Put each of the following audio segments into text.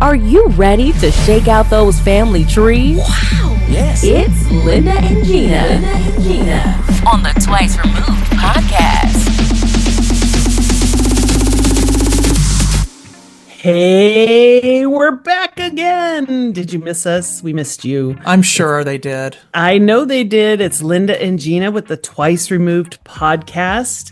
Are you ready to shake out those family trees? Wow! Yes! It's Linda and Gina. On the Twice Removed podcast. Hey, we're back again. Did you miss us? We missed you. I'm sure they did. I know they did. It's Linda and Gina with the Twice Removed podcast.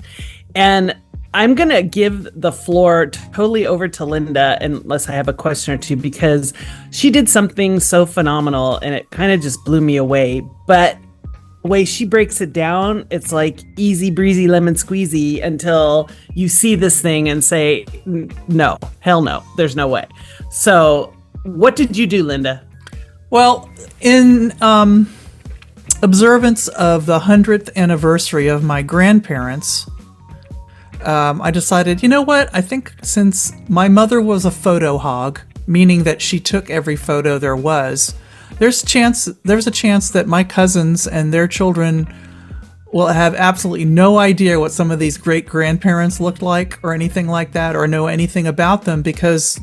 And I'm going to give the floor totally over to Linda unless I have a question or two, because she did something so phenomenal and it kind of just blew me away. But the way she breaks it down, it's like easy breezy lemon squeezy until you see this thing and say, no, hell no, there's no way. So what did you do, Linda? Well, in observance of the 100th anniversary of my grandparents, I decided, you know what? I think since my mother was a photo hog, meaning that she took every photo there was, there's a chance that my cousins and their children will have absolutely no idea what some of these great grandparents looked like or anything like that, or know anything about them because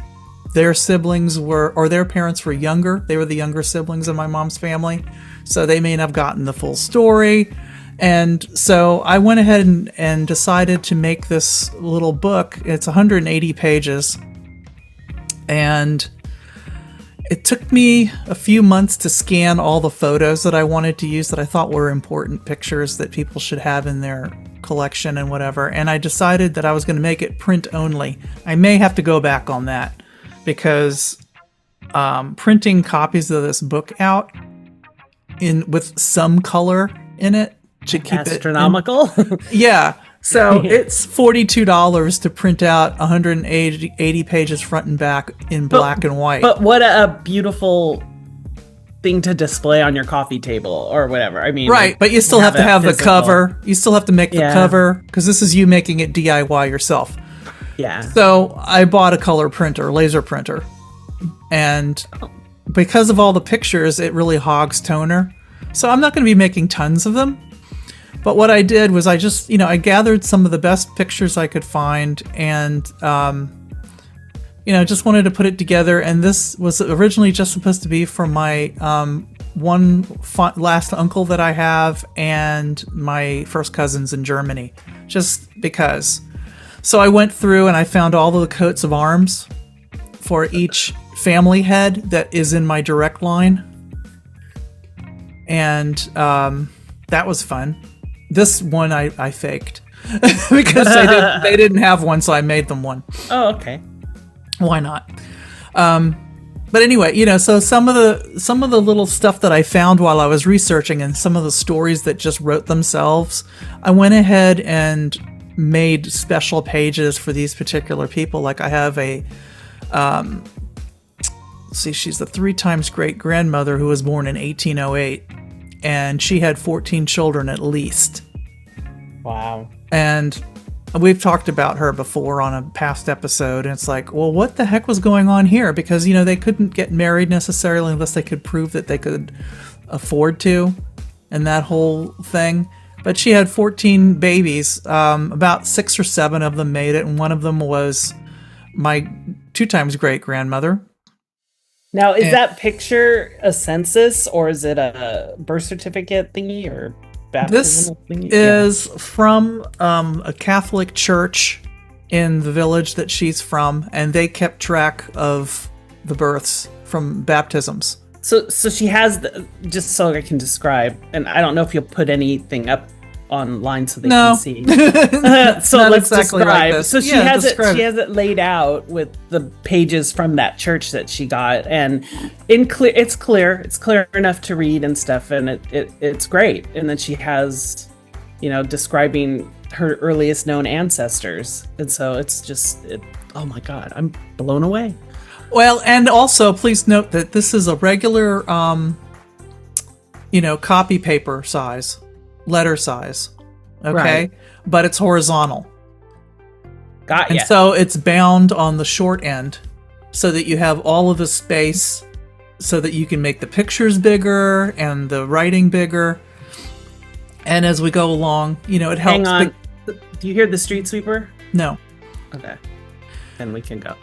their siblings were, or their parents were younger. They were the younger siblings in my mom's family, so they may not have gotten the full story. And so I went ahead and decided to make this little book. It's 180 pages. And it took me a few months to scan all the photos that I wanted to use that I thought were important pictures that people should have in their collection and whatever. And I decided that I was going to make it print only. I may have to go back on that because printing copies of this book out with some color in it, to keep astronomical. Yeah. So it's $42 to print out 180 pages front and back in black and white. But what a beautiful thing to display on your coffee table or whatever. I mean, right. But you still have to have the cover. You still have to make the cover because this is you making it DIY yourself. Yeah. So I bought a color printer, laser printer. And because of all the pictures, it really hogs toner. So I'm not going to be making tons of them. But what I did was I just, I gathered some of the best pictures I could find and, just wanted to put it together. And this was originally just supposed to be for my last uncle that I have and my first cousins in Germany, just because. So I went through and I found all of the coats of arms for each family head that is in my direct line. And that was fun. This one I faked because they didn't have one, so I made them one. Oh, okay. Why not? But anyway, so some of the little stuff that I found while I was researching and some of the stories that just wrote themselves, I went ahead and made special pages for these particular people. Like I have a, she's the 3 times great grandmother who was born in 1808. And she had 14 children at least. Wow. And we've talked about her before on a past episode. And it's like, well, what the heck was going on here? Because, they couldn't get married necessarily unless they could prove that they could afford to. And that whole thing. But she had 14 babies. About 6 or 7 of them made it. And one of them was my 2 times great grandmother. Now, is that picture a census or is it a birth certificate thingy or baptismal thingy? This is from a Catholic church in the village that she's from, and they kept track of the births from baptisms. So she has, just so I can describe, and I don't know if you'll put anything up online so they can see. So let's exactly describe. Like so she has it laid out with the pages from that church that she got, and it's clear enough to read and stuff, and it's great. And then she has, describing her earliest known ancestors, and so it's just, oh my God, I'm blown away. Well, and also please note that this is a regular, copy paper size. Letter size, okay, right. But it's horizontal. Got ya. And so it's bound on the short end, so that you have all of the space, so that you can make the pictures bigger and the writing bigger. And as we go along, it helps. Hang on. Do you hear the street sweeper? No. Okay. then we can go.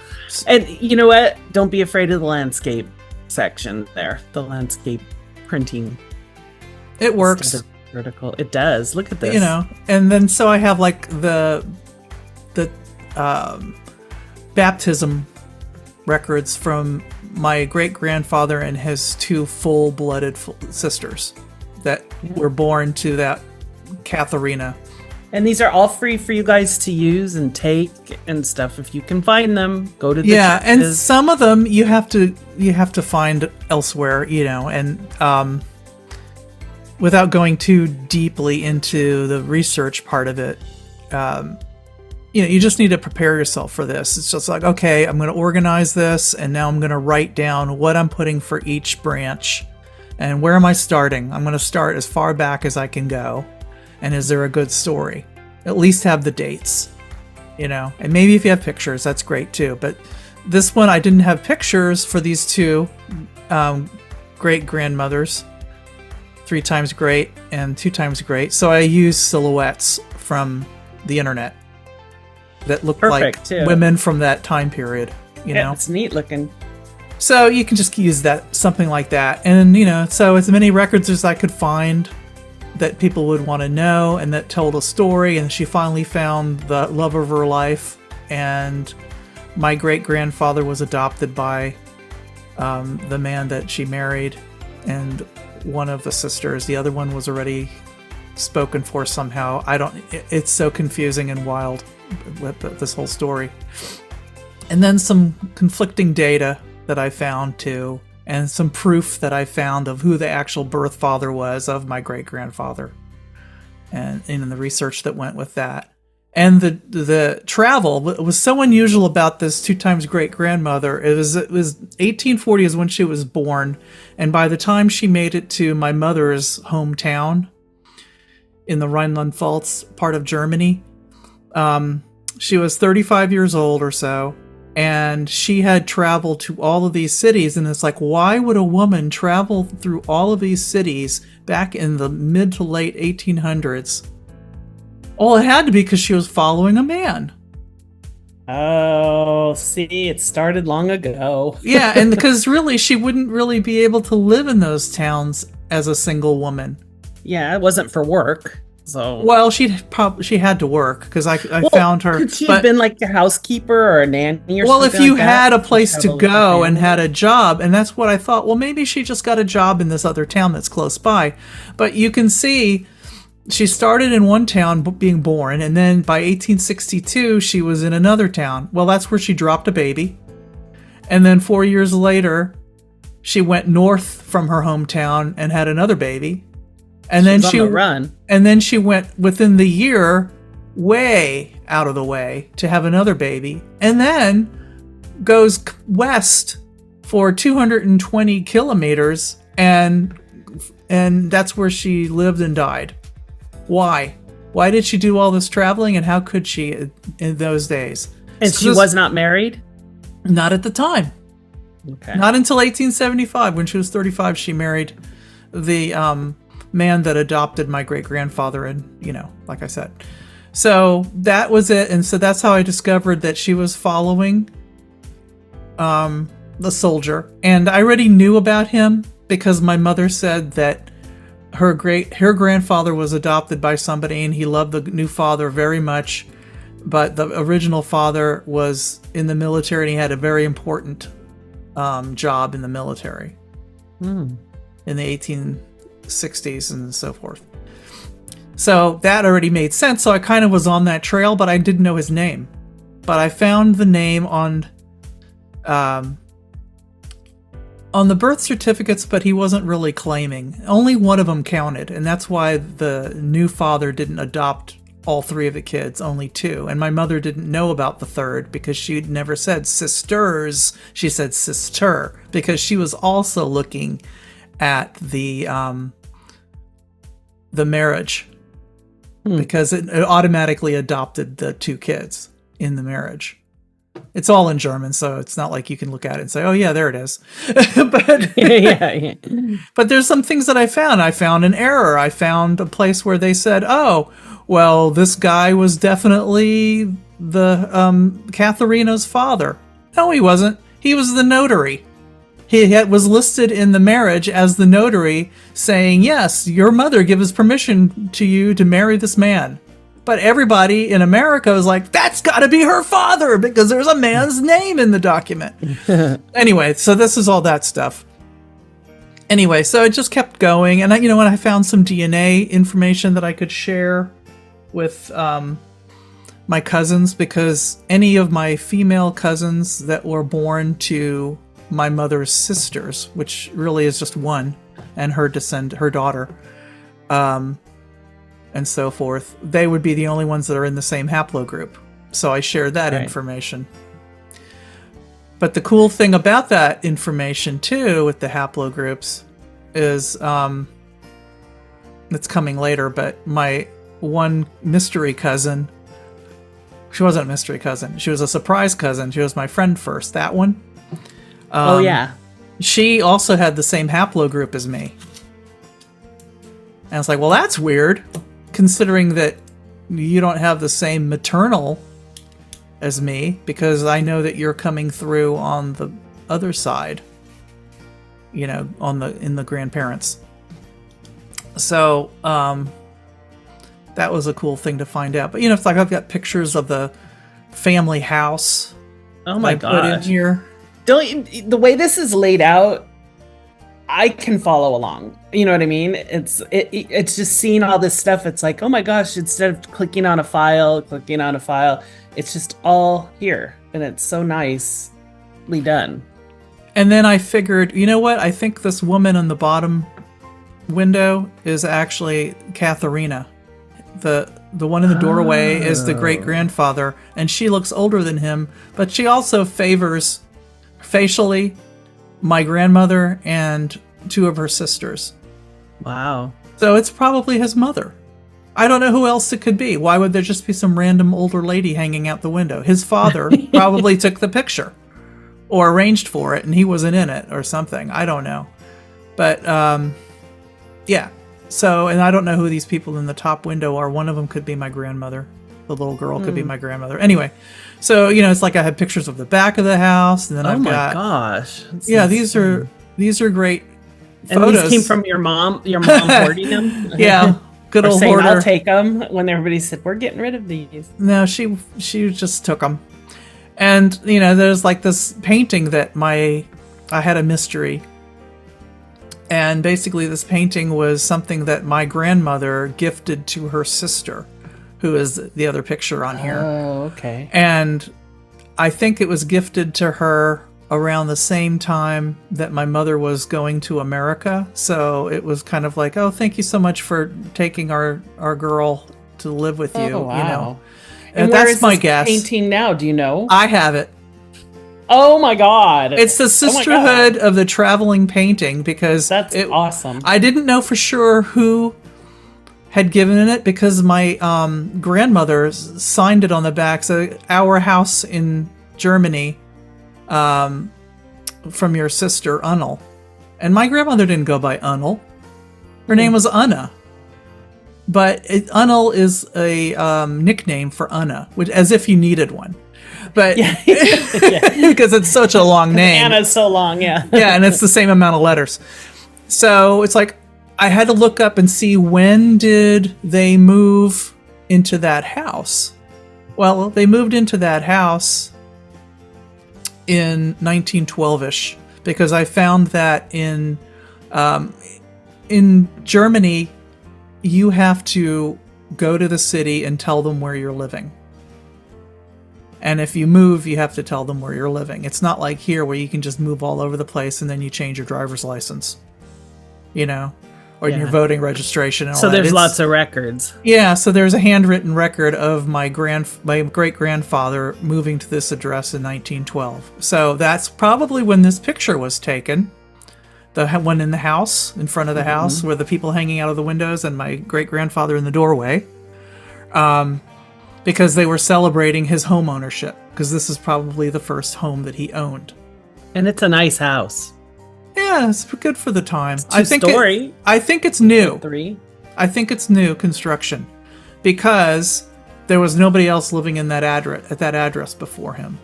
And you know what? Don't be afraid of the landscape section there. The landscape printing. It works. Vertical. It does. Look at this. You know, and then so I have like the baptism records from my great-grandfather and his two full-blooded sisters that were born to that Katharina. And these are all free for you guys to use and take and stuff. If you can find them, go to the churches. And some of them you have to find elsewhere, you know, and without going too deeply into the research part of it, you know, you just need to prepare yourself for this. It's just like, okay, I'm going to organize this, and now I'm going to write down what I'm putting for each branch, and where am I starting? I'm going to start as far back as I can go, and is there a good story? At least have the dates, you know, and maybe if you have pictures, that's great too. But this one, I didn't have pictures for these two great-grandmothers, 3 times great and 2 times great, so I used silhouettes from the internet that looked like too. Women from that time period, you know? It's neat looking. So you can just use that, something like that. And, you know, so as many records as I could find that people would want to know and that told a story. And she finally found the love of her life. And my great-grandfather was adopted by the man that she married. And one of the sisters, the other one was already spoken for somehow. It's so confusing and wild with this whole story. And then some conflicting data that I found too, and some proof that I found of who the actual birth father was of my great-grandfather, and in the research that went with that. And the travel was so unusual about this 2 times great-grandmother. It was 1840 is when she was born, and by the time she made it to my mother's hometown in the Rhineland-Pfalz part of Germany, she was 35 years old or so, and she had traveled to all of these cities. And it's like, why would a woman travel through all of these cities back in the mid to late 1800s? Well, it had to be because she was following a man. Oh, see, it started long ago. Yeah, and because really, she wouldn't really be able to live in those towns as a single woman. Yeah, it wasn't for work. So well, she had to work because I found her. Could she have been like a housekeeper or a nanny or something? Well, if you like had a place to go and had a job, and that's what I thought. Well, maybe she just got a job in this other town that's close by. But you can see she started in one town being born, and then by 1862 she was in another town. Well, that's where she dropped a baby, and then 4 years later she went north from her hometown and had another baby. And then she went within the year way out of the way to have another baby, and then goes west for 220 kilometers, and that's where she lived and died. Why? Why did she do all this traveling, and how could she in those days? And so she was not married? Not at the time. Okay. Not until 1875, when she was 35, she married the man that adopted my great-grandfather, and, you know, like I said. So that was it, and so that's how I discovered that she was following the soldier. And I already knew about him because my mother said that her grandfather was adopted by somebody, and he loved the new father very much, but the original father was in the military, and he had a very important job in the military in the 1860s and so forth. So that already made sense. So I kind of was on that trail, but I didn't know his name. But I found the name on the birth certificates, but he wasn't really claiming. Only one of them counted, and that's why the new father didn't adopt all 3 of the kids, only 2. And my mother didn't know about the 3rd because she'd never said sisters. She said sister because she was also looking at the marriage, because it automatically adopted the 2 kids in the marriage. It's all in German, so it's not like you can look at it and say, "Oh yeah, there it is." But yeah. But there's some things that I found. I found an error. I found a place where they said, "Oh, well, this guy was definitely Katharina's father. No, he wasn't. He was the notary. Was listed in the marriage as the notary, saying, yes, your mother gives permission to you to marry this man. But everybody in America was like, that's got to be her father because there's a man's name in the document. Anyway, so this is all that stuff. Anyway, so it just kept going. And when I found some DNA information that I could share with my cousins, because any of my female cousins that were born to my mother's sisters, which really is just one, and her daughter, and so forth, they would be the only ones that are in the same haplogroup. So I shared that information. But the cool thing about that information too with the haplogroups is it's coming later, but my one mystery cousin, she wasn't a mystery cousin, she was a surprise cousin, she was my friend first, that one. Oh, yeah. She also had the same haplogroup as me. And it's like, well, that's weird, considering that you don't have the same maternal as me, because I know that you're coming through on the other side, in the grandparents. So, that was a cool thing to find out. But, it's like I've got pictures of the family house. Oh, my gosh. Put in here. The way this is laid out, I can follow along. You know what I mean? It's just seeing all this stuff. It's like, oh my gosh, instead of clicking on a file, it's just all here. And it's so nicely done. And then I figured, you know what? I think this woman on the bottom window is actually Katharina. The one in the doorway is the great-grandfather, and she looks older than him, but she also favors facially my grandmother and two of her sisters. Wow. So it's probably his mother. I don't know who else it could be. Why would there just be some random older lady hanging out the window? His father probably took the picture or arranged for it and he wasn't in it or something. I don't know. But yeah. So, and I don't know who these people in the top window are. One of them could be my grandmother. The little girl could be my grandmother. Anyway, so it's like I had pictures of the back of the house, and then I've got. Oh my gosh! Yeah, these are great photos. And these came from your mom. Your mom hoarding them. Yeah, good old saying, hoarder. I'll take them when everybody said we're getting rid of these. No, she just took them, and there's like this painting that I had a mystery. And basically this painting was something that my grandmother gifted to her sister, who is the other picture on here. Oh, okay. And I think it was gifted to her around the same time that my mother was going to America. So it was kind of like, oh, thank you so much for taking our girl to live with you. Oh, wow. And where that's is my this guess. Painting now? Do you know? I have it. Oh my God. It's the sisterhood of the traveling painting, because that's awesome. I didn't know for sure who had given it, because my grandmother signed it on the back. So, our house in Germany, from your sister Unnel. And my grandmother didn't go by Unnel. Her name was Anna. But Unnel is a nickname for Anna, which, as if you needed one. But because it's such a long name. Anna's so long, yeah. Yeah, and it's the same amount of letters. So it's like I had to look up and see, when did they move into that house? Well, they moved into that house in 1912-ish, because I found that in Germany, you have to go to the city and tell them where you're living. And if you move, you have to tell them where you're living. It's not like here where you can just move all over the place and then you change your driver's license, or your voting registration and all that. So there's lots of records. Yeah, so there's a handwritten record of my great-grandfather moving to this address in 1912. So that's probably when this picture was taken. The one in the house, in front of the house, where the people hanging out of the windows and my great-grandfather in the doorway. Because they were celebrating his home ownership, because this is probably the first home that he owned. And it's a nice house. Yeah, it's good for the time. It's two-story. I think it's new. 3. I think it's new construction, because there was nobody else living in that address at that address before him,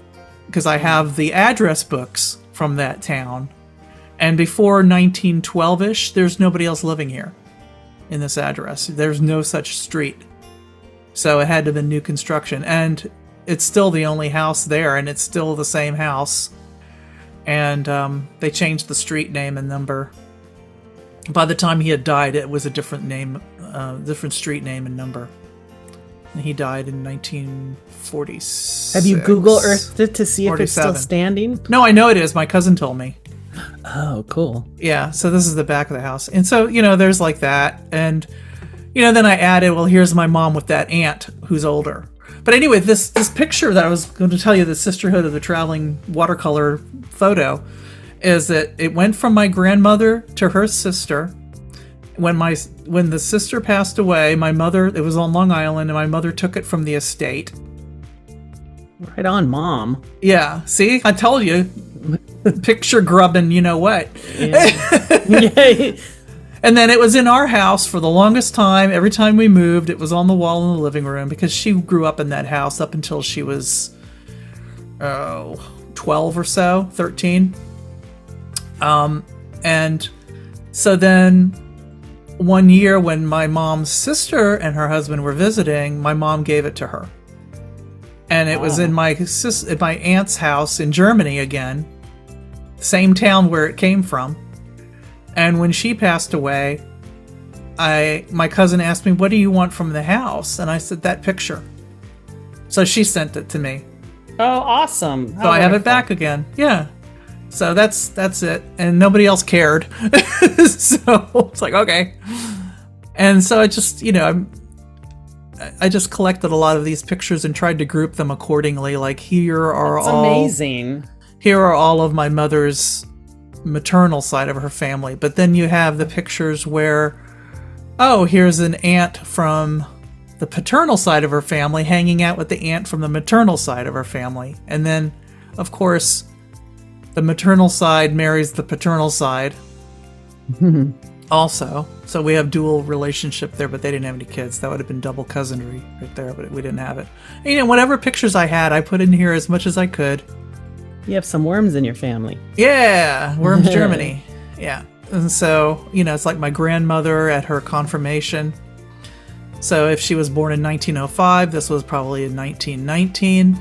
because I have the address books from that town, and before 1912ish, there's nobody else living here in this address. There's no such street, so it had to have been new construction, and it's still the only house there, and it's still the same house, and they changed the street name and number. By the time he had died, it was a different name, different street name and number. And he died in 1946. Have you Google Earthed it to see 47. if it's still standing? No, I know it is. My cousin told me. Oh, cool. Yeah, so this is the back of the house. And so, there's like that. And, then I added, well, here's my mom with that aunt who's older. But anyway, this picture that I was going to tell you, the Sisterhood of the Traveling Watercolor photo, is that it went from my grandmother to her sister. When the sister passed away, my mother, it was on Long Island, and my mother took it from the estate. Right on, Mom. Yeah, see? I told you. Picture grubbing, you know what. Yeah. And then it was in our house for the longest time. Every time we moved, it was on the wall in the living room, because she grew up in that house up until she was 12 or so, 13. And so then one year when my mom's sister and her husband were visiting, my mom gave it to her. And it was in my aunt's house in Germany again, same town where it came from. And when she passed away, my cousin asked me, "What do you want from the house?" And I said, "That picture." So she sent it to me. Oh, awesome. So I have it back again. Yeah. So that's it. And nobody else cared. So it's like, okay. And so I just, I just collected a lot of these pictures and tried to group them accordingly. Like That's amazing. Here are all of my mother's maternal side of her family. But then you have the pictures where, here's an aunt from the paternal side of her family hanging out with the aunt from the maternal side of her family. And then, of course, the maternal side marries the paternal side also. So we have dual relationship there, but they didn't have any kids. That would have been double cousinry right there, but we didn't have it. And, whatever pictures I had, I put in here as much as I could. You have some worms in your family. Yeah, Worms, Germany. Yeah. And so, it's like my grandmother at her confirmation. So if she was born in 1905, this was probably in 1919.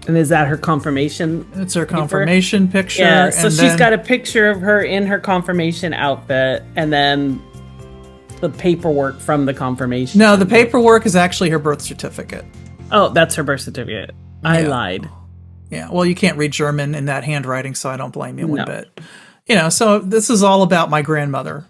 And is that her confirmation? It's her confirmation picture. Yeah, so and she's got a picture of her in her confirmation outfit, and then the paperwork from the confirmation. No, the paperwork is actually her birth certificate. Oh, that's her birth certificate. I lied. Yeah, well, you can't read German in that handwriting, so I don't blame you one bit. So this is all about my grandmother,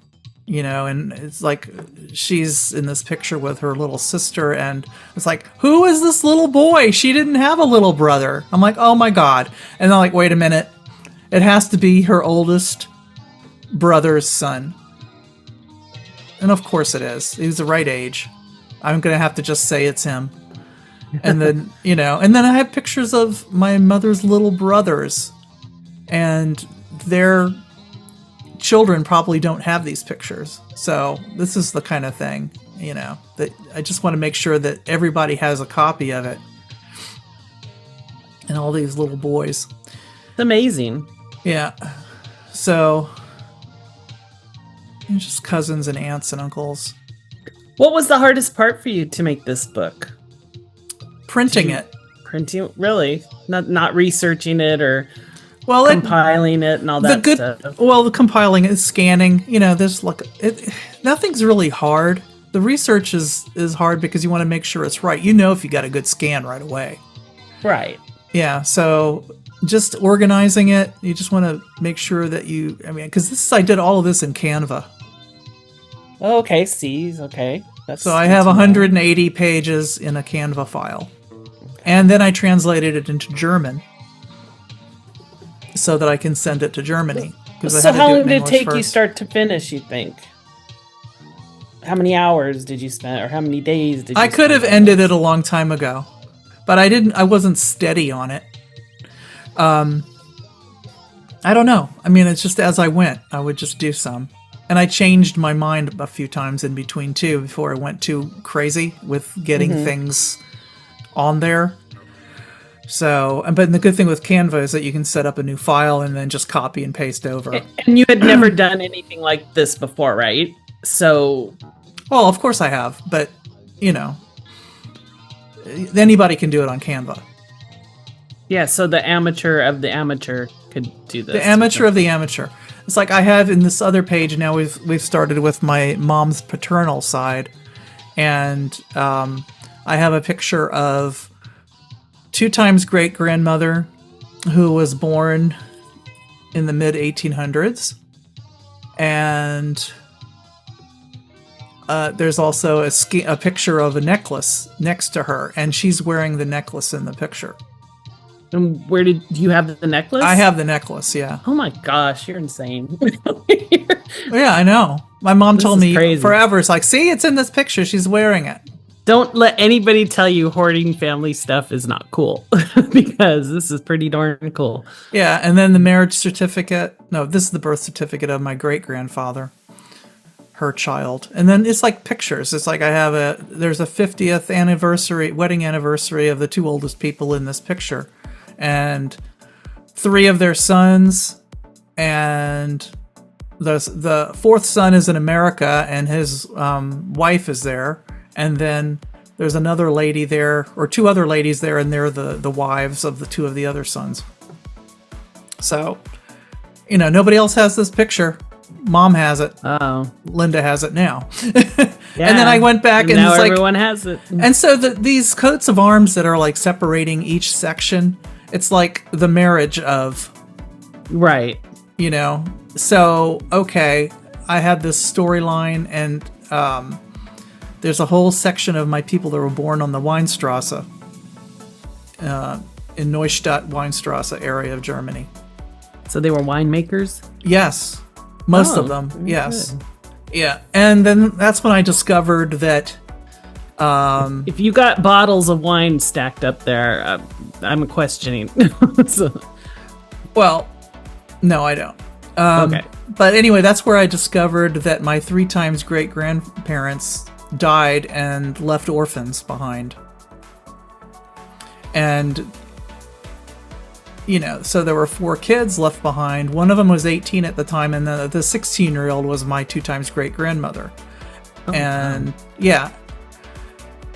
and it's like she's in this picture with her little sister, and it's like, who is this little boy? She didn't have a little brother. I'm like, oh my God. And I'm like, wait a minute. It has to be her oldest brother's son. And of course it is. He's the right age. I'm going to have to just say it's him. And then, and then I have pictures of my mother's little brothers, and their children probably don't have these pictures. So this is the kind of thing, that I just want to make sure that everybody has a copy of it. And all these little boys. It's amazing. Yeah. So just cousins and aunts and uncles. What was the hardest part for you to make this book? Printing it. Printing, really? Not researching it or compiling it and all that stuff. Well, the compiling it, scanning, there's nothing's really hard. The research is hard because you want to make sure it's right. If you got a good scan right away. Right. Yeah, so just organizing it, you just want to make sure that because I did all of this in Canva. Oh, okay, okay. So I have 180 pages in a Canva file. And then I translated it into German so that I can send it to Germany. So how long did it take you start to finish, you think? How many hours did you spend, or how many days did you I could have ended it a long time ago, but I wasn't steady on it. I don't know. It's just as I went, I would just do some. And I changed my mind a few times in between too before I went too crazy with getting things on there. So, but the good thing with Canva is that you can set up a new file and then just copy and paste over. And you had never done anything like this before, right? So, well, of course I have, but you know, anybody can do it on Canva. Yeah, so the amateur of the amateur could do this. The amateur of the amateur. It's like I have in this other page now. We've started with my mom's paternal side, and I have a picture of 2 times great grandmother who was born in the mid 1800s, and there's also a picture of a necklace next to her, and she's wearing the necklace in the picture. And where do you have the necklace? I have the necklace, yeah. Oh my gosh, you're insane. Yeah, I know. My mom told me crazy. forever. It's like, see, it's in this picture. She's wearing it. Don't let anybody tell you hoarding family stuff is not cool, because this is pretty darn cool. Yeah, and then the marriage certificate. No, this is the birth certificate of my great-grandfather, her child. And then it's like pictures. It's like there's a 50th wedding anniversary of the 2 oldest people in this picture. And 3 of their sons, and the 4th son is in America, and his wife is there. And then there's another lady there, or 2 other ladies there, and they're the wives of the 2 of the other sons. So, you know, nobody else has this picture. Mom has it. Oh, Linda has it now. yeah. And then I went back and now it's like, everyone has it. And so these coats of arms that are like separating each section, it's like the marriage of, right. You know. So okay, I had this storyline, and there's a whole section of my people that were born on the Weinstrasse, in Neustadt Weinstrasse area of Germany. So they were winemakers? Yes. Most of them, yes. Good. Yeah. And then that's when I discovered that if you got bottles of wine stacked up there, I'm questioning. So. Well, no, I don't. Okay. But anyway, that's where I discovered that my 3 times great-grandparents died and left orphans behind. And, you know, so there were 4 kids left behind. One of them was 18 at the time, and the 16-year-old was my 2 times great-grandmother. Oh, and, yeah.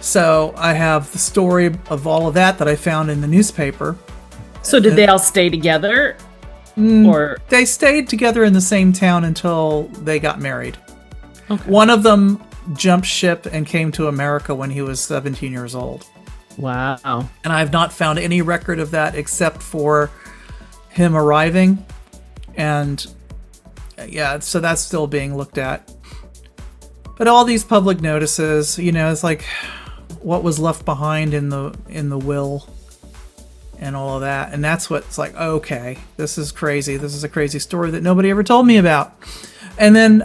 So I have the story of all of that I found in the newspaper. So did they all stay together? Or they stayed together in the same town until they got married. Okay. One of them jumped ship and came to America when he was 17 years old. Wow. And I've not found any record of that except for him arriving. And yeah, so that's still being looked at. But all these public notices, you know, it's like what was left behind in the will and all of that. And that's what's like, okay, this is crazy. This is a crazy story that nobody ever told me about. And then,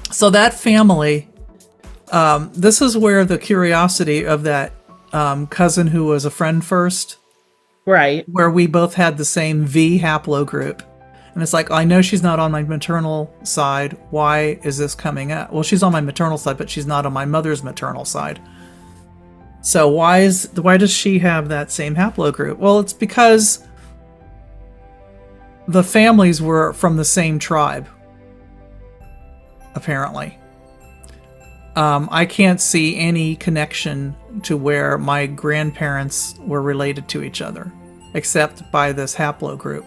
so that family, this is where the curiosity of that cousin who was a friend first. Right. Where we both had the same V haplogroup. And it's like, I know she's not on my maternal side. Why is this coming up? Well, she's on my maternal side, but she's not on my mother's maternal side. So why does she have that same haplogroup? Well, it's because the families were from the same tribe, apparently. I can't see any connection to where my grandparents were related to each other, except by this haplogroup.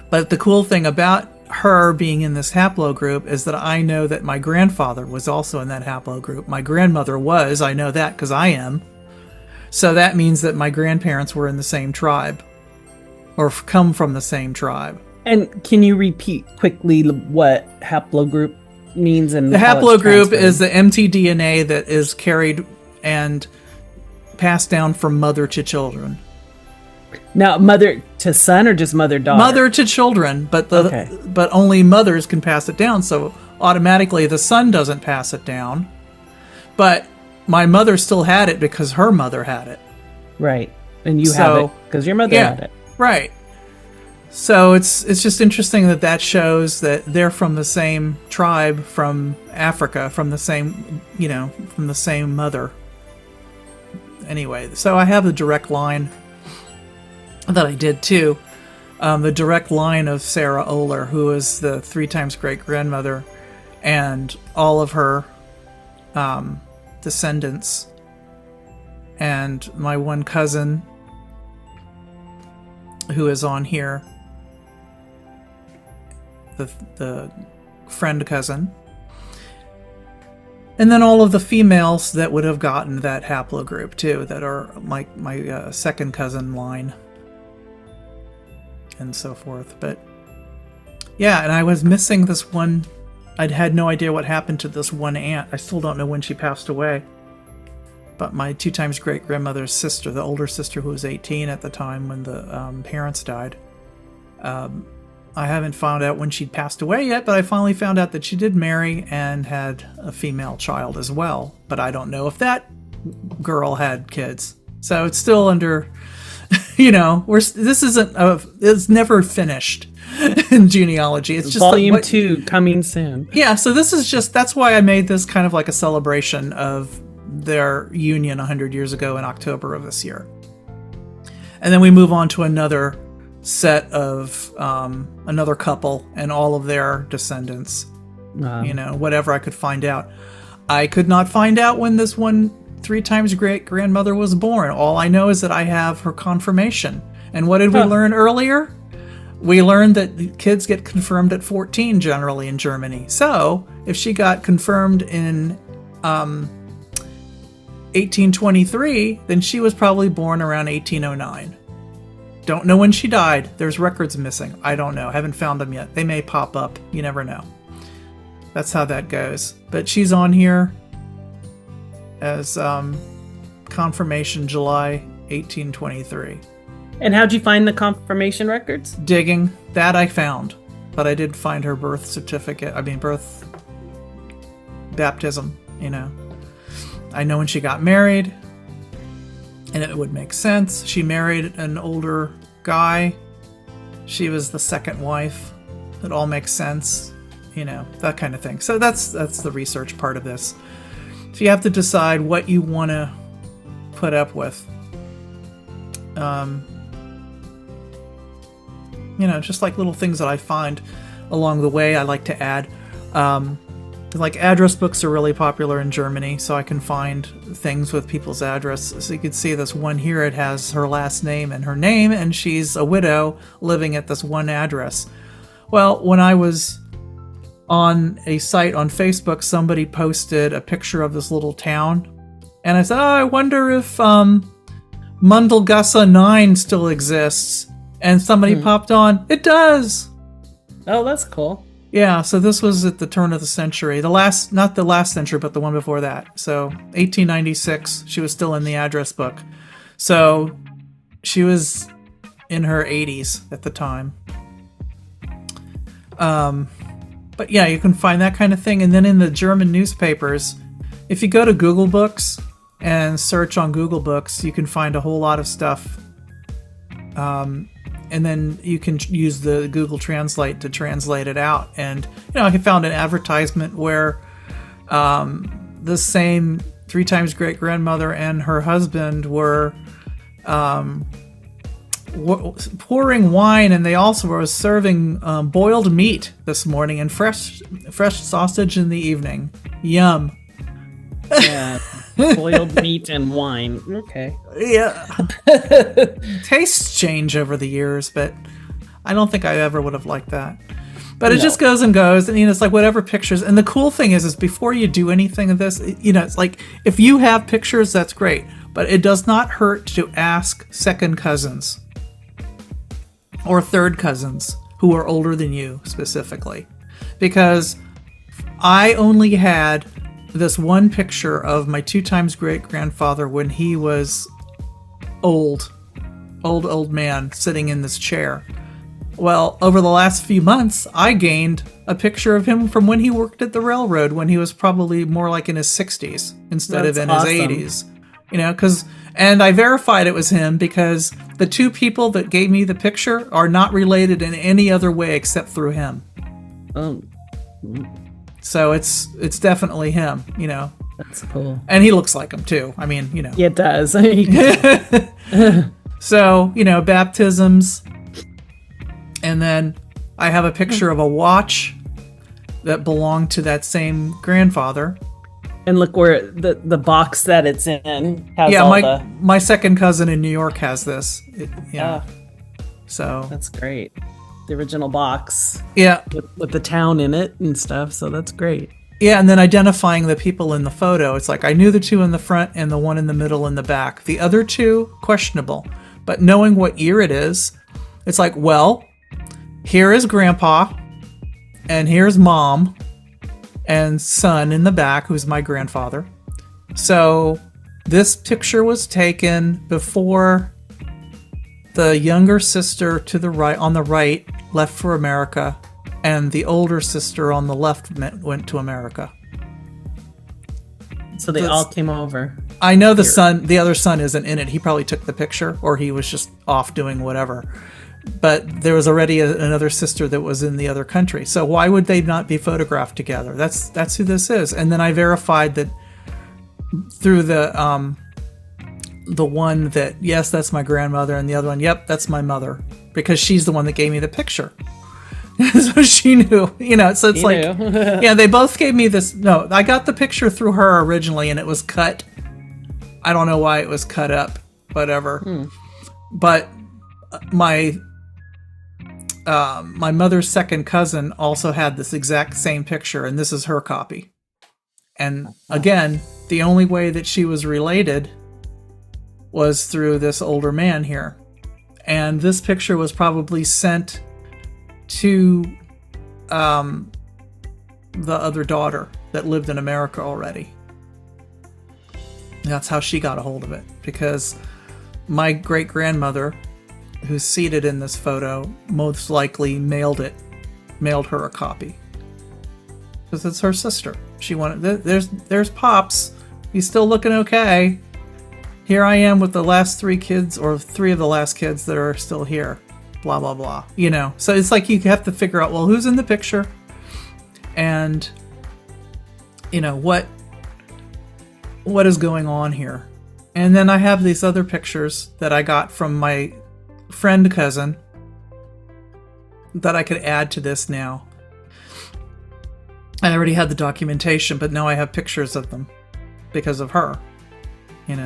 But the cool thing about her being in this haplogroup is that I know that my grandfather was also in that haplogroup. My grandmother was, I know that because I am. So that means that my grandparents were in the same tribe, or come from the same tribe. And can you repeat quickly what haplogroup means? And the haplogroup is the mtDNA that is carried and passed down from mother to children. Now, mother to son or just mother-daughter? Mother to children, but but only mothers can pass it down, so automatically the son doesn't pass it down. But my mother still had it because her mother had it. Right. And you have it because your mother had it. Right. So it's just interesting that shows that they're from the same tribe from Africa, from the same, from the same mother. Anyway, so I have the direct line that I did too. The direct line of Sarah Oler, who is the 3 times great-grandmother, and all of her descendants. And my one cousin, who is on here, the friend cousin, and then all of the females that would have gotten that haplogroup too, that are my second cousin line, and so forth. But yeah, and I was missing this one. I'd had no idea what happened to this one aunt. I still don't know when she passed away. But my 2 times great-grandmother's sister, the older sister who was 18 at the time when the parents died, I haven't found out when she'd passed away yet, but I finally found out that she did marry and had a female child as well. But I don't know if that girl had kids. So it's still under, it's never finished in genealogy. It's just Volume 2 coming soon. Yeah, so this is that's why I made this kind of like a celebration of their union 100 years ago in October of this year. And then we move on to another set of another couple and all of their descendants. Whatever I could find out. I could not find out when this one 3 times great-grandmother was born. All I know is that I have her confirmation. And what did we learn earlier? We learned that kids get confirmed at 14 generally in Germany. So if she got confirmed in 1823, then she was probably born around 1809. Don't know when she died. There's records missing. I don't know. Haven't found them yet. They may pop up. You never know. That's how that goes. But she's on here as confirmation July 1823. And how'd you find the confirmation records? Digging. That I found. But I did find her birth certificate. birth baptism, I know when she got married, and it would make sense. She married an older guy. She was the second wife. It all makes sense, that kind of thing. So that's the research part of this. So you have to decide what you want to put up with. Just like little things that I find along the way, I like to add. Like address books are really popular in Germany, so I can find things with people's address. So you can see this one here, it has her last name and her name, and she's a widow living at this one address. Well, when I was on a site on Facebook, somebody posted a picture of this little town, and I said, I wonder if Mundelgasse 9 still exists. And somebody popped on, it does! Oh, that's cool. Yeah, so this was at the turn of the century. Not the last century, but the one before that. So 1896, she was still in the address book. So she was in her 80s at the time. But yeah, you can find that kind of thing. And then in the German newspapers, if you go to Google Books and search on Google Books, you can find a whole lot of stuff. And then you can use the Google Translate to translate it out. And, I found an advertisement where the same 3 times great-grandmother and her husband were pouring wine, and they also were serving boiled meat this morning and fresh sausage in the evening. Yum. Yeah. Boiled meat and wine. Okay. Yeah. Tastes change over the years, but I don't think I ever would have liked that. But it just goes and goes, and it's like whatever pictures. And the cool thing is before you do anything of this, it's like if you have pictures, that's great. But it does not hurt to ask second cousins or third cousins who are older than you specifically, because I only had this one picture of my 2 times great-grandfather when he was old man sitting in this chair. Well, over the last few months, I gained a picture of him from when he worked at the railroad, when he was probably more like in his 60s instead of in his 80s. Because And I verified it was him because the two people that gave me the picture are not related in any other way except through him. So it's definitely him, That's cool. And he looks like him too. I mean, Yeah, it does. So, baptisms. And then I have a picture of a watch that belonged to that same grandfather. And look where the box that it's in has my second cousin in New York has this. So that's great. The original box. Yeah. With the town in it and stuff. So that's great. Yeah, and then identifying the people in the photo. It's like I knew the two in the front and the one in the middle and the back. The other two, questionable. But knowing what year it is, it's like, well, here is Grandpa, and here's Mom, and son in the back, who's my grandfather. So this picture was taken before the younger sister to the right, on the right, left for America, and the older sister on the left went to America. So they all came over. I know the other son isn't in it. He probably took the picture, or he was just off doing whatever. But there was already another sister that was in the other country. So why would they not be photographed together? That's who this is. And then I verified that through the one that, yes, that's my grandmother, and the other one, yep, that's my mother, because she's the one that gave me the picture. So she knew, so it's yeah, they both gave me this. No, I got the picture through her originally, and it was cut. I don't know why it was cut up, whatever. But my mother's second cousin also had this exact same picture, and this is her copy. And again, the only way that she was related was through this older man here. And this picture was probably sent to the other daughter that lived in America already. That's how she got a hold of it, because my great-grandmother, who's seated in this photo, most likely mailed her a copy, because it's her sister. She wanted, there's Pops, he's still looking okay. Here I am with the last three kids, or three of the last kids that are still here, blah blah blah, so it's like you have to figure out, well, who's in the picture, and what is going on here. And then I have these other pictures that I got from my friend cousin that I could add to this now. I already had the documentation, but now I have pictures of them because of her, and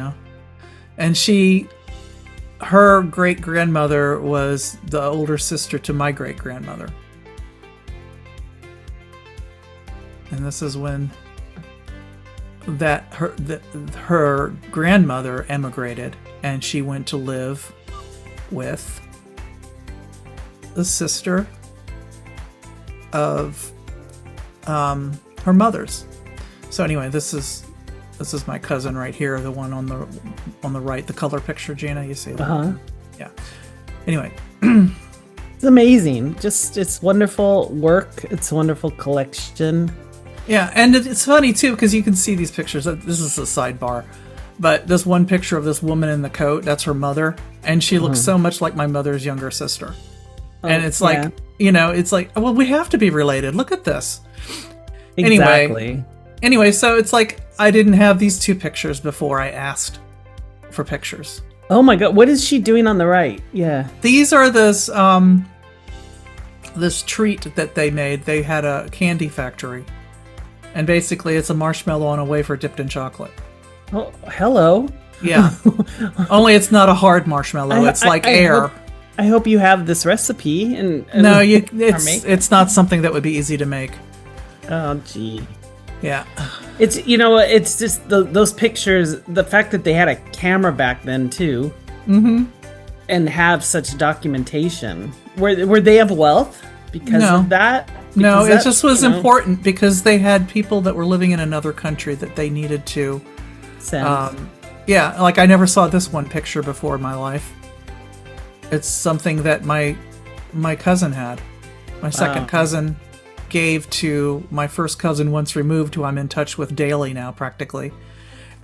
her great-grandmother was the older sister to my great-grandmother. And this is when her grandmother emigrated, and she went to live with the sister of her mother's. So anyway, this is my cousin right here, the one on the right, the color picture, Gina, you see that? Yeah. Anyway, it's amazing. It's wonderful work. It's a wonderful collection. Yeah, and it's funny too, because you can see these pictures. This is a sidebar, but this one picture of this woman in the coat, that's her mother, and she looks so much like my mother's younger sister. And it's like, it's like, well, we have to be related. Look at this. Exactly. Anyway, so it's like I didn't have these two pictures before I asked for pictures. Oh my God, what is she doing on the right? Yeah. These are this treat that they made. They had a candy factory. And basically, it's a marshmallow on a wafer dipped in chocolate. Oh, hello. Yeah. Only it's not a hard marshmallow. It's like air. I hope you have this recipe. And no, it's not something that would be easy to make. Oh, gee. Yeah. It's, it's just those pictures, the fact that they had a camera back then, too. Mm-hmm. And have such documentation. Were they of wealth because of that? No, it just was important because they had people that were living in another country that they needed to send. Yeah, like I never saw this one picture before in my life. It's something that my cousin had. My second cousin gave to my first cousin once removed, who I'm in touch with daily now practically.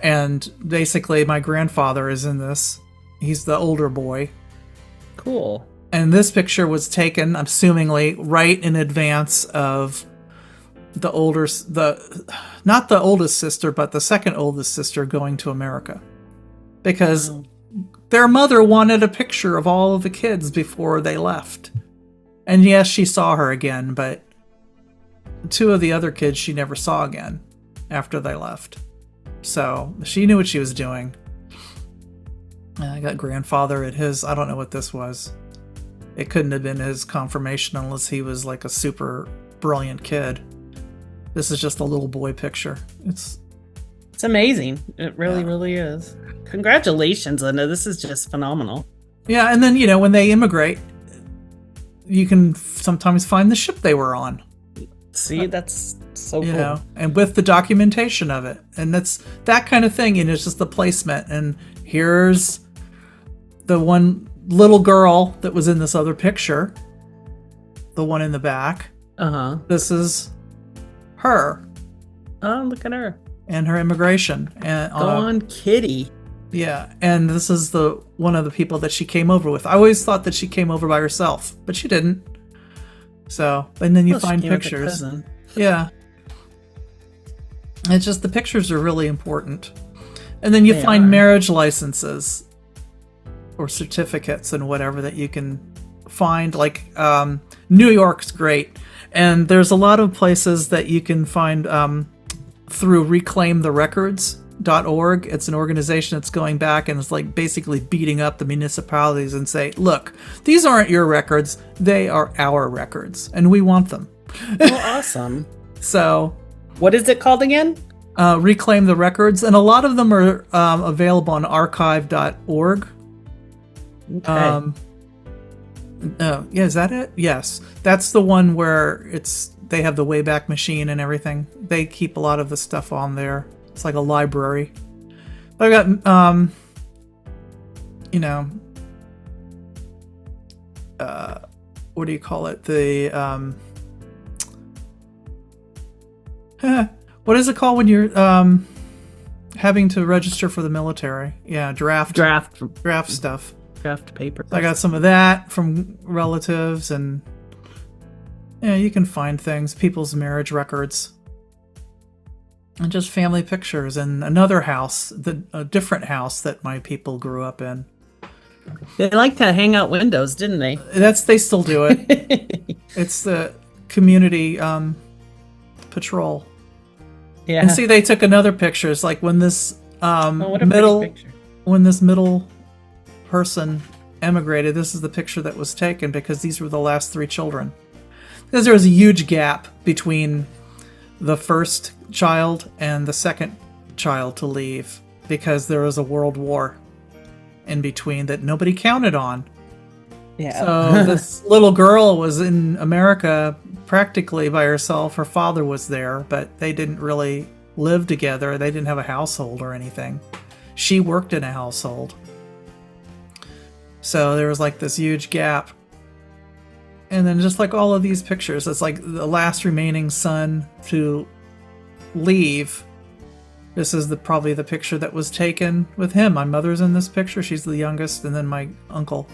And basically, my grandfather is in this. He's the older boy. Cool. And this picture was taken, assumingly, right in advance of not the oldest sister, but the second oldest sister going to America. Because their mother wanted a picture of all of the kids before they left. And yes, she saw her again, but 2 of the other kids she never saw again after they left. So she knew what she was doing. And I got grandfather at his, I don't know what this was. It couldn't have been his confirmation unless he was like a super brilliant kid. This is just a little boy picture. It's amazing. It really is. Congratulations, Linda. This is just phenomenal. Yeah, and then, when they immigrate, you can sometimes find the ship they were on. See, that's so cool. And with the documentation of it. And that's that kind of thing, it's just the placement. And here's the one little girl that was in this other picture. The one in the back. Uh-huh. This is her. Oh, look at her. And her immigration. And Go on, kitty. Yeah, and this is one of the people that she came over with. I always thought that she came over by herself, but she didn't. So, and then you find pictures. Yeah. It's just the pictures are really important. And then you find marriage licenses or certificates and whatever that you can find. Like New York's great. And there's a lot of places that you can find through reclaimtherecords.org. It's an organization that's going back and it's like basically beating up the municipalities and say, look, these aren't your records. They are our records and we want them. Oh, awesome. So what is it called again? Reclaim the Records. And a lot of them are available on archive.org. Okay. Is that it? Yes. That's the one where they have the Wayback Machine and everything. They keep a lot of the stuff on there. It's like a library. But I've got, what do you call it? The, what is it called when you're having to register for the military? Yeah, draft stuff. Draft paper. So I got some of that from relatives, and you can find things, people's marriage records, and just family pictures, and another house, a different house that my people grew up in. They like to hang out windows, didn't they? They still do it. It's the community patrol. Yeah. And see, they took another picture. It's like when this middle person emigrated, this is the picture that was taken because these were the last 3 children. Because there was a huge gap between the first child and the second child to leave because there was a world war in between that nobody counted on. Yeah. So this little girl was in America practically by herself. Her father was there, but they didn't really live together. They didn't have a household or anything. She worked in a household. So there was like this huge gap. And then just like all of these pictures, it's like the last remaining son to leave. This is probably the picture that was taken with him. My mother's in this picture. She's the youngest, and then my uncle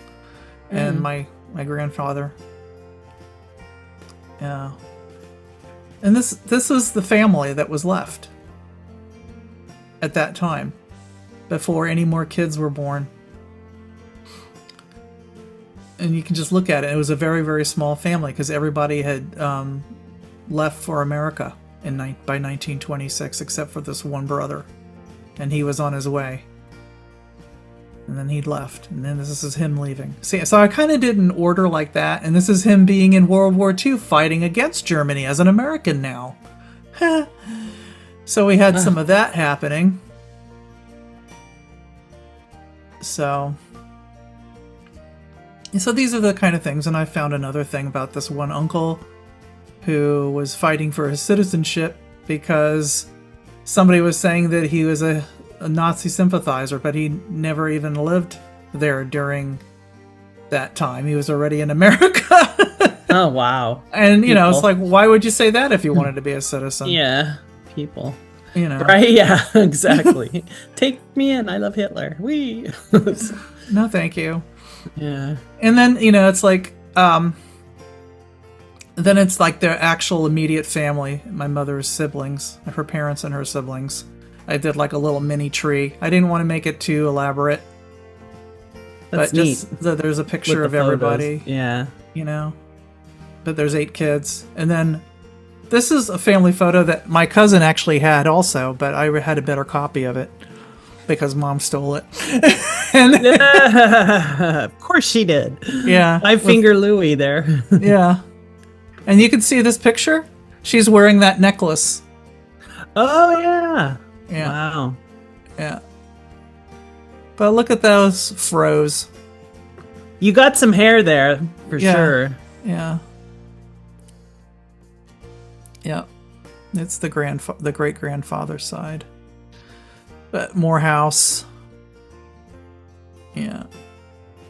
and my grandfather. Yeah. And this was the family that was left at that time, before any more kids were born. And you can just look at it. It was a very, very small family because everybody had left for America by 1926, except for this one brother. And he was on his way. And then he left. And then this is him leaving. See, so I kind of did an order like that. And this is him being in World War II fighting against Germany as an American now. So we had some of that happening. So these are the kind of things. And I found another thing about this one uncle who was fighting for his citizenship because somebody was saying that he was a Nazi sympathizer, but he never even lived there during that time. He was already in America. Oh, wow. And, it's like, why would you say that if you wanted to be a citizen? Yeah, people. you know. Right? Yeah, exactly. Take me in. I love Hitler. Wee. No, thank you. Yeah. And then, you know, it's like, then it's like their actual immediate family, my mother's siblings, her parents and her siblings. I did like a little mini tree. I didn't want to make it too elaborate. That's but just neat. there's a picture of With the photos. everybody, Yeah. you know. But there's 8 kids. And then this is a family photo that my cousin actually had also, but I had a better copy of it because Mom stole it. And Of course she did. yeah. Five finger Louie there. Yeah. And you can see this picture. She's wearing that necklace. Oh, yeah. Yeah. Wow. Yeah. But look at those froze. You got some hair there for Yeah. sure. Yeah. Yeah. It's the great grandfather's side. But Morehouse. Yeah.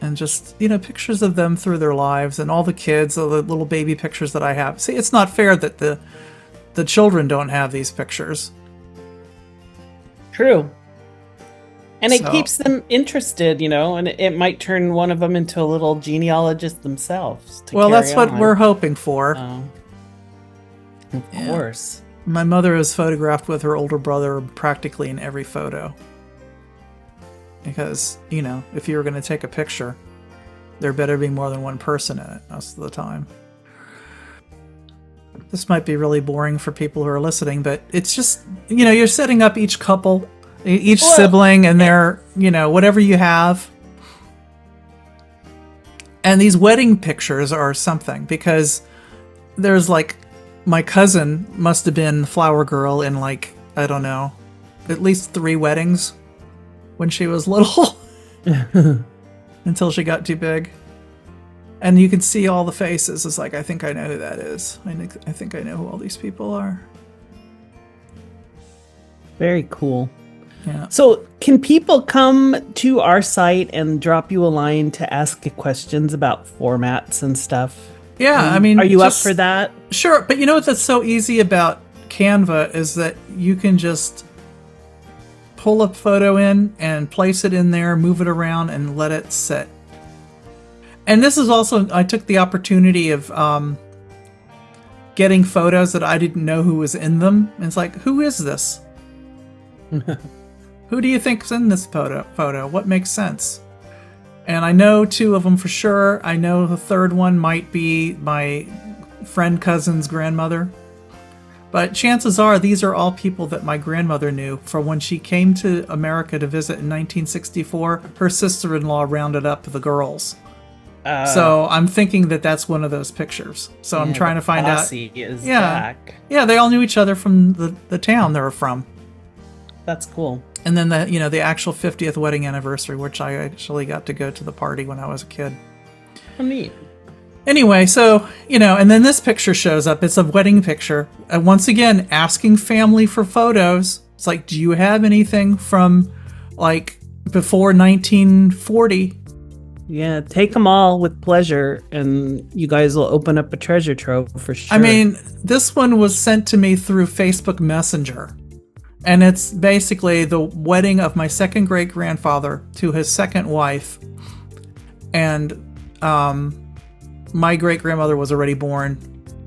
And just, you know, pictures of them through their lives and all the kids, all the little baby pictures that I have. See, it's not fair that the children don't have these pictures. True. And it So- keeps them interested, you know, and it might turn one of them into a little genealogist themselves. Well, carry that's what on. we're hoping for. Of Yeah. course. My mother is photographed with her older brother practically in every photo. Because, you know, if you were going to take a picture, there better be more than one person in it most of the time. This might be really boring for people who are listening, but it's just, you know, you're setting up each couple, each sibling and their, you know, whatever you have. And these wedding pictures are something because there's like, my cousin must have been flower girl in like, I don't know, at least 3 weddings when she was little until she got too big. And you can see all the faces. It's like, I think I know who that is. I think I know who all these people are. Very cool. Yeah. So, can people come to our site and drop you a line to ask you questions about formats and stuff? Yeah, I mean, Are you just- up for that? Sure, but you know what that's so easy about Canva is that you can just pull a photo in and place it in there, move it around, and let it sit. And this is also, I took the opportunity of getting photos that I didn't know who was in them. And it's like, who is this? Who do you think's in this photo? What makes sense? And I know 2 of them for sure. I know the third one might be my friend cousin's grandmother. But chances are these are all people that my grandmother knew from when she came to America to visit in 1964. Her sister-in-law rounded up the girls. So I'm thinking that that's one of those pictures. So I'm trying to find out. Is Yeah. back. Yeah, they all knew each other from the town they were from. That's cool. And then the actual 50th wedding anniversary, which I actually got to go to the party when I was a kid. Oh, neat. Anyway, so, you know, and then this picture shows up. It's a wedding picture. And once again, asking family for photos. It's like, do you have anything from, like, before 1940? Yeah, take them all with pleasure, and you guys will open up a treasure trove for sure. I mean, this one was sent to me through Facebook Messenger. And it's basically the wedding of my second great-grandfather to his second wife. And my great-grandmother was already born,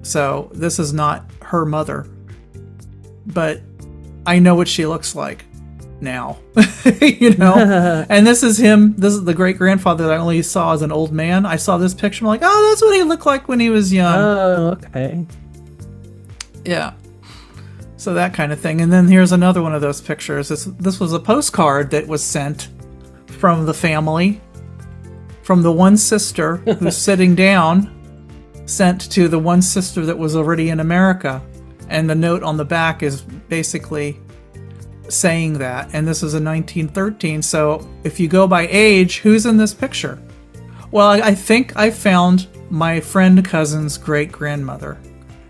so this is not her mother. But I know what she looks like now, you know? And this is him. This is the great-grandfather that I only saw as an old man. I saw this picture, I'm like, oh, that's what he looked like when he was young. Oh, okay. Yeah. So that kind of thing. And then here's another one of those pictures. This was a postcard that was sent from the family, from the one sister who's sitting down, sent to the one sister that was already in America. And the note on the back is basically saying that. And this is in 1913. So if you go by age, who's in this picture? Well, I think I found my friend cousin's great-grandmother.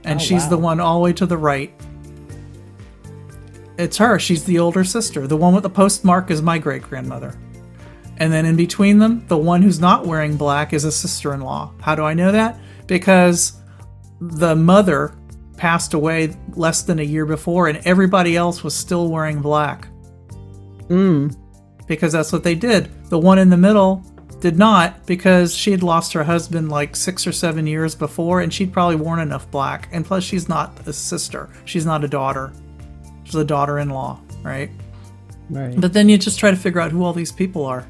And she's the one all the way to the right. It's her. She's the older sister. The one with the postmark is my great-grandmother. And then in between them, the one who's not wearing black is a sister-in-law. How do I know that? Because the mother passed away less than a year before, and everybody else was still wearing black. Because that's what they did. The one in the middle did not, because she had lost her husband like 6 or 7 years before, and she'd probably worn enough black. And plus, she's not a sister. She's not a daughter. She's a daughter-in-law, right? Right. But then you just try to figure out who all these people are.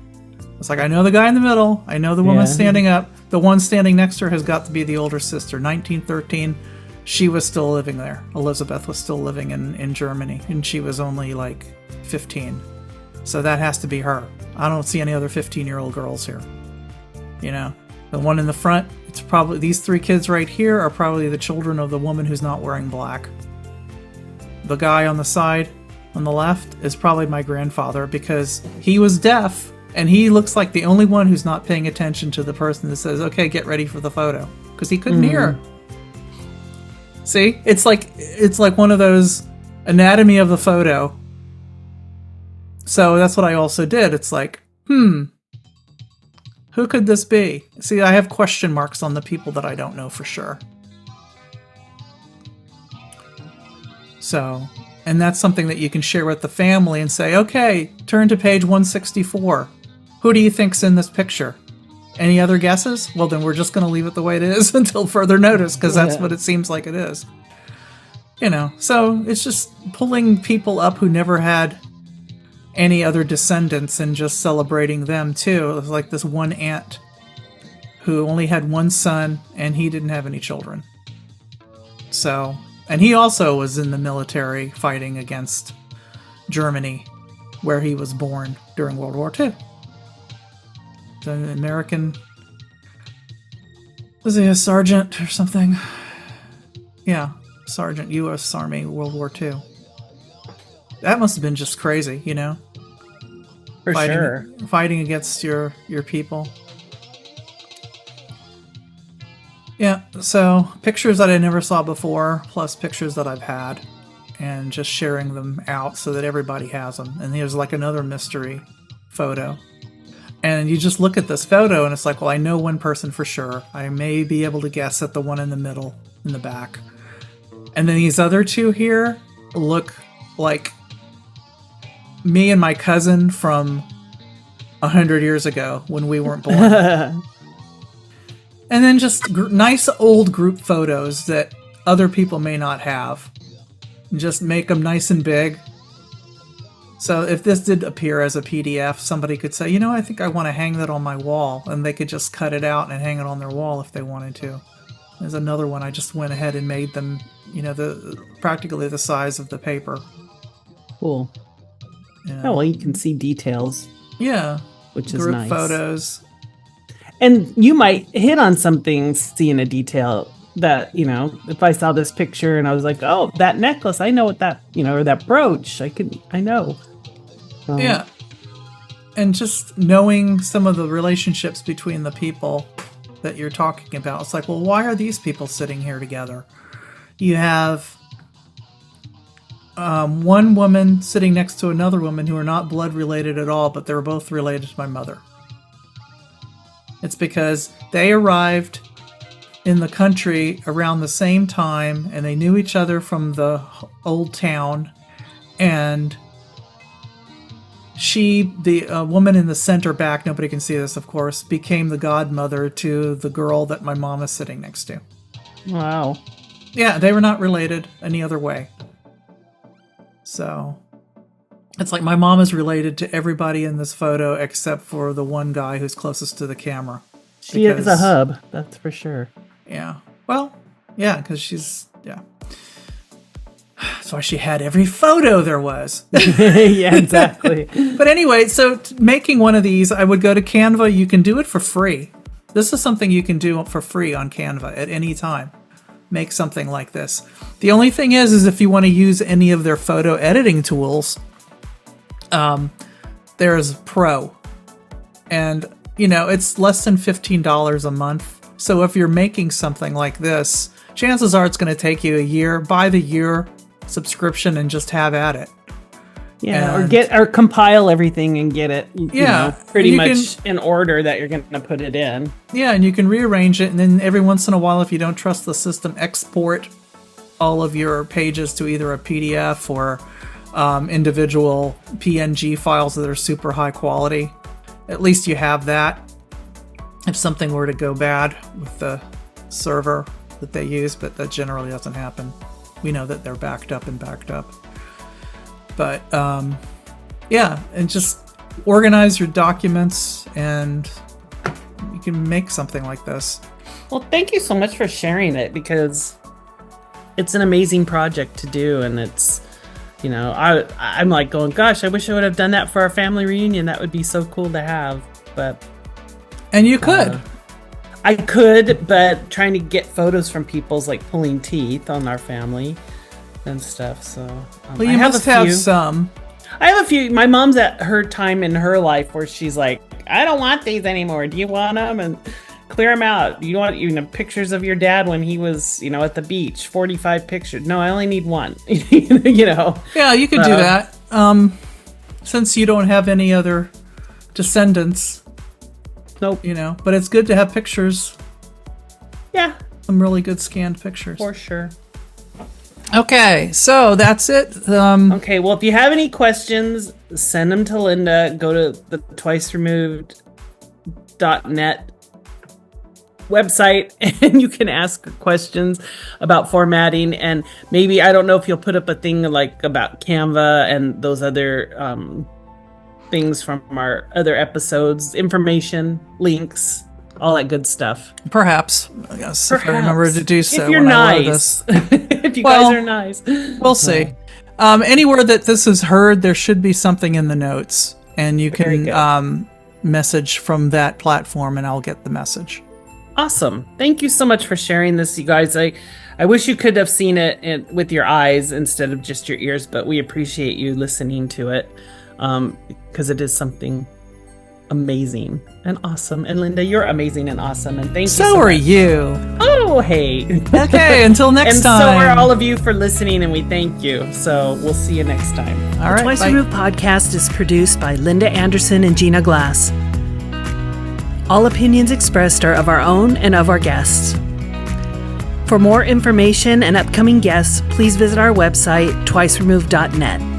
It's like, I know the guy in the middle. I know the woman standing up. The one standing next to her has got to be the older sister. 1913, she was still living there. Elizabeth was still living in Germany, and she was only like 15. So that has to be her. I don't see any other 15-year-old girls here. You know, the one in the front, it's probably, these 3 kids right here are probably the children of the woman who's not wearing black. The guy on the side, on the left, is probably my grandfather, because he was deaf, and he looks like the only one who's not paying attention to the person that says, okay, get ready for the photo, because he couldn't hear. See? It's like one of those anatomy of the photo. So that's what I also did. It's like, who could this be? See, I have question marks on the people that I don't know for sure. So, and that's something that you can share with the family and say, okay, turn to page 164. Who do you think's in this picture? Any other guesses? Well, then we're just going to leave it the way it is until further notice, because that's what it seems like it is. You know, so it's just pulling people up who never had any other descendants and just celebrating them too. It was like this one aunt who only had one son, and he didn't have any children. So, and he also was in the military fighting against Germany, where he was born during World War II. An American, was he a sergeant or something? Yeah, sergeant, U.S. Army, World War II. That must have been just crazy, you know? For sure. Fighting against your people. Yeah, so pictures that I never saw before, plus pictures that I've had, and just sharing them out so that everybody has them. And here's like another mystery photo. And you just look at this photo and it's like, well, I know one person for sure. I may be able to guess at the one in the middle, in the back. And then these other 2 here look like me and my cousin from 100 years ago when we weren't born. And then just nice old group photos that other people may not have. Just make them nice and big. So if this did appear as a PDF, somebody could say, you know, I think I want to hang that on my wall. And they could just cut it out and hang it on their wall if they wanted to. There's another one. I just went ahead and made them, you know, practically the size of the paper. Cool. Yeah. Oh, well, you can see details. Yeah. Which is group nice. Photos. And you might hit on something, seeing a detail that, you know, if I saw this picture and I was like, oh, that necklace, I know what that, you know, or that brooch, I know. Yeah. And just knowing some of the relationships between the people that you're talking about. It's like, well, why are these people sitting here together? You have one woman sitting next to another woman who are not blood related at all, but they're both related to my mother. It's because they arrived in the country around the same time, and they knew each other from the old town, and the woman in the center back, nobody can see this, of course, became the godmother to the girl that my mom is sitting next to. Wow. Yeah, they were not related any other way. So it's like my mom is related to everybody in this photo except for the one guy who's closest to the camera. She is a hub, that's for sure. Yeah. Well, yeah, because she's, yeah. That's why she had every photo there was. Yeah, exactly. But anyway, so making one of these, I would go to Canva. You can do it for free. This is something you can do for free on Canva at any time. Make something like this. The only thing is if you want to use any of their photo editing tools, there's Pro. And, you know, it's less than $15 a month. So if you're making something like this, chances are it's going to take you a year. Buy the year subscription and just have at it. Yeah, or compile everything and get it, you know, pretty much in order that you're going to put it in. Yeah, and you can rearrange it, and then every once in a while, if you don't trust the system, export all of your pages to either a PDF or individual PNG files that are super high quality. At least you have that. If something were to go bad with the server that they use, but that generally doesn't happen. We know that they're backed up. But yeah, and just organize your documents and you can make something like this. Well, thank you so much for sharing it, because it's an amazing project to do, and it's, you know, I'm like going, gosh, I wish I would have done that for our family reunion. That would be so cool to have. And you could. I could, but trying to get photos from people's like pulling teeth on our family and stuff. So well, you must have some. I have a few. My mom's at her time in her life where she's like, I don't want these anymore. Do you want them? And clear them out. You want, you know, pictures of your dad when he was, you know, at the beach. 45 pictures. No, I only need one. You know. Yeah, you could do that. Since you don't have any other descendants. Nope. You know, but it's good to have pictures. Yeah. Some really good scanned pictures. For sure. Okay, so that's it. Okay, well, if you have any questions, send them to Linda. Go to the twiceremoved.net website and you can ask questions about formatting. And maybe, I don't know if you'll put up a thing like about Canva and those other things from our other episodes, information, links, all that good stuff. Perhaps. I guess if I remember to do so. If you're nice. If you guys are nice. We'll see. Anywhere that this is heard, there should be something in the notes. And you can message from that platform and I'll get the message. Awesome. Thank you so much for sharing this, you guys. I wish you could have seen it with your eyes instead of just your ears, but we appreciate you listening to it. Because it is something amazing and awesome. And Linda, you're amazing and awesome. And thank you so are much. you. Oh, hey. Okay, until next time. And so are all of you for listening, and we thank you. So we'll see you next time. All right. The Twice Removed podcast is produced by Linda Anderson and Gina Glass. All opinions expressed are of our own and of our guests. For more information and upcoming guests, please visit our website, twiceremoved.net.